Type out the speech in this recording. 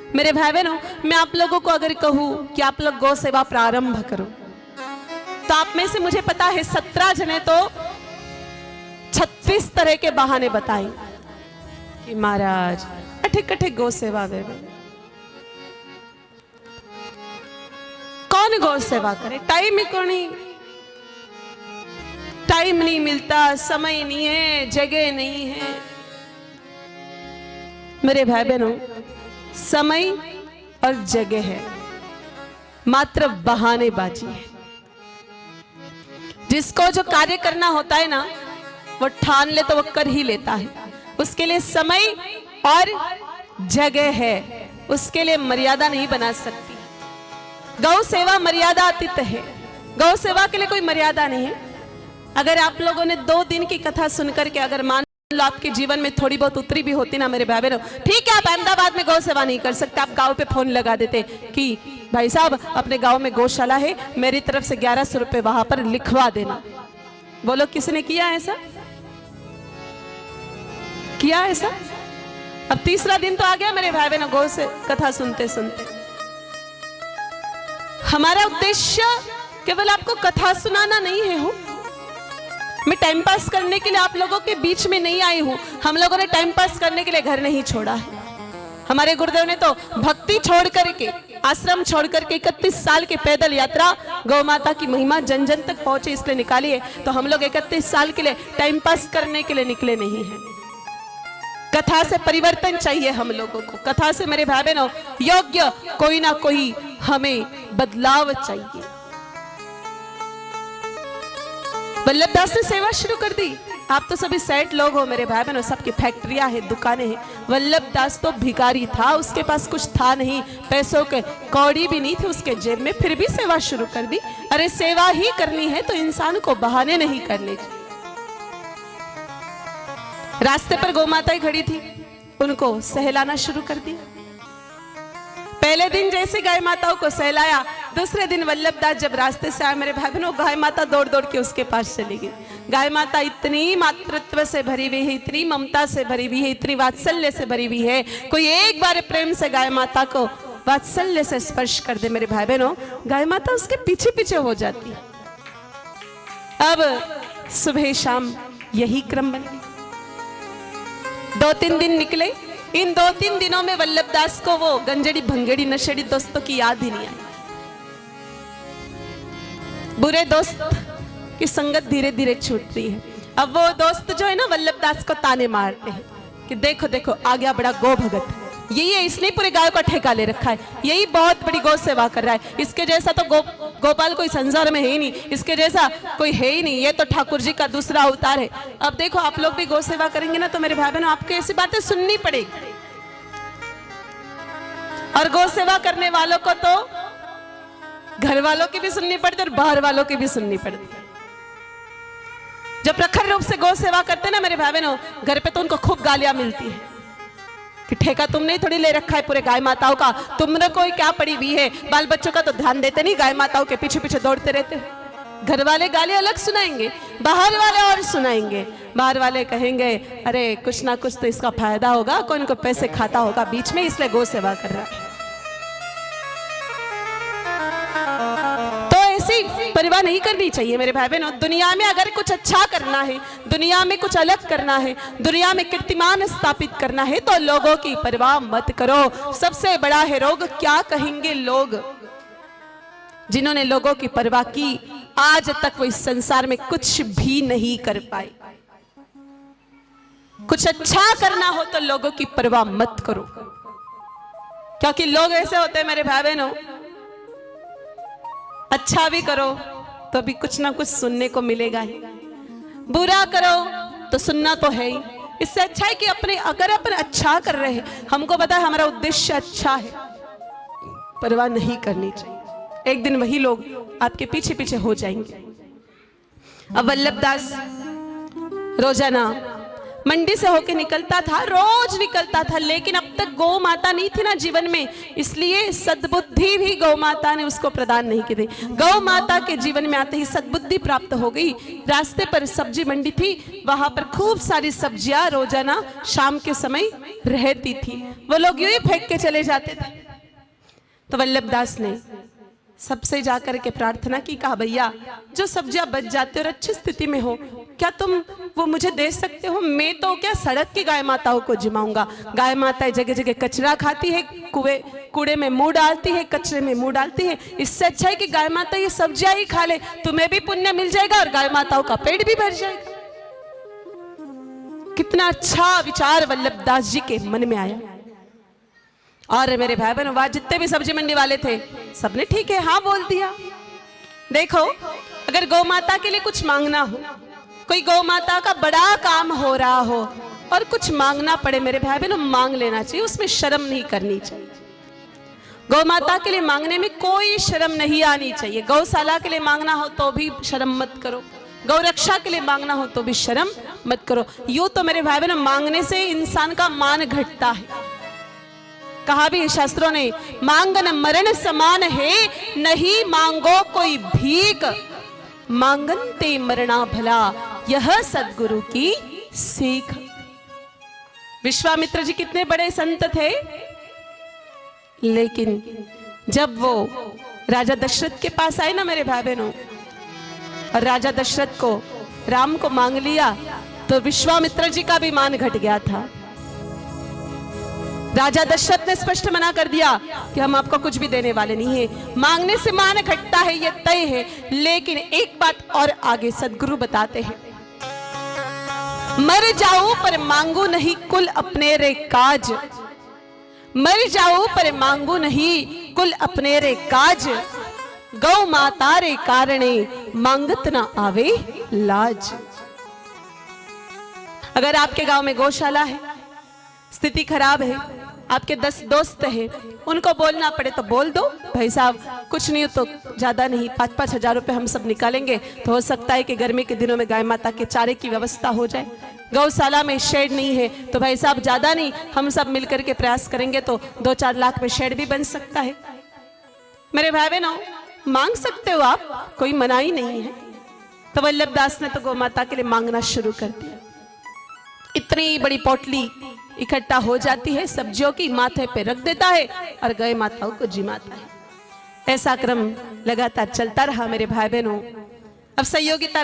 मेरे भाई बहनों, मैं आप लोगों को अगर कहूं कि आप लोग गौ सेवा प्रारंभ करो, तो आप में से मुझे पता है 17 जने तो 36 तरह के बहाने बताएं कि महाराज अठे कठे गौ सेवा वे कौन गौ सेवा करे, टाइम ही कौन ही, टाइम नहीं मिलता, समय नहीं है, जगह नहीं है। मेरे भाई बहनों, समय और जगह है, मात्र बहानेबाजी है। जिसको जो कार्य करना होता है ना, वो ठान ले तो वो कर ही लेता है। उसके लिए समय और जगह है, उसके लिए मर्यादा नहीं बना सकती। गौ सेवा मर्यादातीत है, गौ सेवा के लिए कोई मर्यादा नहीं है। अगर आप लोगों ने 2 दिन की कथा सुनकर के अगर मान लो आपके जीवन में थोड़ी बहुत उतरी भी होती ना मेरे भाई बहनों, ठीक है आप अहमदाबाद में गौ सेवा नहीं कर सकते, आप गांव पे फोन लगा देते कि भाई साहब अपने गांव में गौशाला है, मेरी तरफ से 1100 रुपए वहां पर लिखवा देना। बोलो किसने किया ऐसा? किया ऐसा? अब तीसरा दिन तो आ गया मेरे भाई बहनों गौ से कथा सुनते सुनते। हमारा उद्देश्य केवल आपको कथा सुनाना नहीं है। हो मैं टाइम पास करने के लिए आप लोगों के बीच में नहीं आई हूं। हम लोगों ने टाइम पास करने के लिए घर नहीं छोड़ा है। हमारे गुरुदेव ने तो भक्ति छोड़ करके, आश्रम छोड़ करके 31 साल की पैदल यात्रा गौ माता की महिमा जन जन तक पहुंचे इसलिए निकाली है। तो हम लोग 31 साल के लिए टाइम पास करने के लिए निकले नहीं हैं। कथा से परिवर्तन चाहिए हम लोगों को। कथा से मेरे भाई बहनों योग्य कोई ना कोई हमें बदलाव चाहिए। वल्लभदास ने सेवा शुरू कर दी। आप तो सभी सेठ लोग हो मेरे भाई बहनों, सबकी फैक्ट्रियां हैं, दुकानें हैं। वल्लभदास तो भिखारी था, उसके पास कुछ था नहीं, पैसों के कौड़ी भी नहीं थे उसके जेब में, फिर भी सेवा शुरू कर दी। अरे सेवा ही करनी है तो इंसान को बहाने नहीं करने चाहिए। रास्ते पर गौ माताएं खड़ी थी, उनको सहलाना शुरू कर दिया। पहले दिन जैसे गाय माताओं को सहलाया, दूसरे दिन वल्लभदास जब रास्ते से आए मेरे भाई बहनों, गाय माता दौड़ दौड़ के उसके पास चली गई। गाय माता इतनी मातृत्व से भरी हुई है, इतनी ममता से भरी हुई है, इतनी वात्सल्य से भरी हुई है। कोई एक बार प्रेम से गाय माता को वात्सल्य से स्पर्श कर दे मेरे भाई बहनों, गाय माता उसके पीछे पीछे हो जाती है। अब सुबह शाम यही क्रम बन गया। 2-3 दिन निकले। इन 2-3 दिनों में वल्लभदास को वो गंजड़ी भंगड़ी नशेड़ी दोस्तों की याद ही नहीं आई। बुरे दोस्त की संगत धीरे धीरे छूट रही है। अब वो दोस्त जो है ना वल्लभदास को ताने मारते हैं कि देखो देखो आ गया बड़ा गौ भगत, यही है, इसने पूरे गायों का ठेका ले रखा है, यही बहुत बड़ी गौ सेवा कर रहा है, इसके जैसा तो गोपाल कोई संसार में है ही नहीं, इसके जैसा कोई है ही नहीं, ये तो ठाकुर जी का दूसरा अवतार है। अब देखो आप लोग भी गौ सेवा करेंगे ना तो मेरे भाई बहनों आपको ऐसी बातें सुननी पड़ेगी। और गौ सेवा करने वालों को तो घर वालों की भी सुननी पड़ती और बाहर वालों की भी सुननी पड़ती। जब प्रखर रूप से गौ सेवा करते ना मेरे भाई बहनों, घर पे तो उनको खूब गालियां मिलती है कि ठेका तुमने ही थोड़ी ले रखा है पूरे गाय माताओं का, तुमने कोई क्या पड़ी हुई है, बाल बच्चों का तो ध्यान देते नहीं, गाय माताओं के पीछे पीछे दौड़ते रहते हो। घर वाले गाली अलग सुनाएंगे, बाहर वाले और सुनाएंगे। बाहर वाले कहेंगे अरे कुछ ना कुछ तो इसका फायदा होगा, कोई इनको पैसे खाता होगा बीच में, इसलिए गौ सेवा कर रहा है। तो ऐसी परवाह नहीं करनी चाहिए मेरे भाई बहनों। दुनिया में अगर कुछ अच्छा करना है, दुनिया में कुछ अलग करना है, दुनिया में कीर्तिमान स्थापित करना है तो लोगों की परवाह मत करो। सबसे बड़ा है रोग क्या कहेंगे लोग। जिन्होंने लोगों की परवाह की आज तक वो इस संसार में कुछ भी नहीं कर पाए। कुछ अच्छा करना हो तो लोगों की परवाह मत करो, क्योंकि लोग ऐसे होते हैं मेरे भाई बहनों, अच्छा भी करो तो भी कुछ ना कुछ सुनने को मिलेगा ही, बुरा करो तो सुनना तो है ही। इससे अच्छा है कि अगर अपन अच्छा कर रहे हैं, हमको पता है हमारा उद्देश्य अच्छा है, परवाह नहीं करनी चाहिए। एक दिन वही लोग आपके पीछे पीछे हो जाएंगे। अब वल्लभदास रोजाना मंडी से होके निकलता था, रोज निकलता था, लेकिन अब तक गौ माता नहीं थी ना जीवन में, इसलिए सद्बुद्धि भी गौ माता ने उसको प्रदान नहीं की थी। गौ माता के जीवन में आते ही सद्बुद्धि प्राप्त हो गई। रास्ते पर सब्जी मंडी थी, वहां पर खूब सारी सब्जियां रोजाना शाम के समय रहती थी, वो लोग यूं ही फेंक के चले जाते थे। तो वल्लभ दास ने सबसे जाकर के प्रार्थना की, कहा भैया जो सब्जियां बच जाते और अच्छी स्थिति में हो, क्या तुम वो मुझे दे सकते हो? मैं तो क्या सड़क की गाय माताओं को जिमाऊंगा। गाय माताएं जगह जगह कचरा खाती है, कूड़े में मुंह डालती है, कचरे में मुंह डालती है। इससे अच्छा है कि गाय माता ये सब्जियां ही खा ले, तुम्हें भी पुण्य मिल जाएगा और गाय माताओं का पेट भी भर जाएगा। कितना अच्छा विचार वल्लभ दास जी के मन में आया। और मेरे भाई बहनों, वहां जितने भी सब्जी मंडी वाले थे सबने ठीक है हाँ बोल दिया। देखो, अगर गौ माता के लिए कुछ मांगना हो, कोई गौ माता का बड़ा काम हो रहा हो और कुछ मांगना पड़े, मेरे भाई बहनों मांग लेना चाहिए, उसमें शर्म नहीं करनी चाहिए। गौ माता के लिए मांगने में कोई शर्म नहीं आनी चाहिए। गौशाला के लिए मांगना हो तो भी शर्म मत करो, गौ रक्षा के लिए मांगना हो तो भी शर्म मत करो। यूं तो मेरे भाई बहनों मांगने से इंसान का मान घटता है। कहा भी शास्त्रों ने, मांगन मरण समान है, नहीं मांगो कोई भीख, मांगनते मरना भला, यह सद्गुरु की सीख। विश्वामित्र जी कितने बड़े संत थे, लेकिन जब वो राजा दशरथ के पास आए ना मेरे भाई बहनों, और राजा दशरथ को राम को मांग लिया, तो विश्वामित्र जी का भी मान घट गया था। राजा दशरथ ने स्पष्ट मना कर दिया कि हम आपको कुछ भी देने वाले नहीं है। मांगने से मान घटता है, ये तय है। लेकिन एक बात और आगे सद्गुरु बताते हैं, मर जाऊं पर मांगू नहीं कुल अपने रे काज, मर जाऊं पर मांगू नहीं कुल अपने रे काज, गौ माता रे कारणे मांगत ना आवे लाज। अगर आपके गांव में गौशाला है, स्थिति खराब है, आपके 10 दोस्त हैं, उनको बोलना पड़े तो बोल दो, भाई साहब कुछ नहीं तो ज्यादा नहीं, 5-5 हजार रुपए हम सब निकालेंगे, तो हो सकता है कि गर्मी के दिनों में गाय माता के चारे की व्यवस्था हो जाए। गौशाला में शेड नहीं है तो भाई साहब ज्यादा नहीं, हम सब मिलकर के प्रयास करेंगे तो 2-4 लाख में शेड भी बन सकता है। मेरे भाई बहनों, मांग सकते हो आप, कोई मनाही नहीं है। तो वल्लभ दास ने तो गौ माता के लिए मांगना शुरू कर दिया। इतनी बड़ी पोटली इकट्ठा हो जाती है, सब्जियों की माथे पे रख देता है और गाय माताओं को जिमाता है। ऐसा क्रम लगातार चलता रहा मेरे भाई बहनों। अब सहयोगिता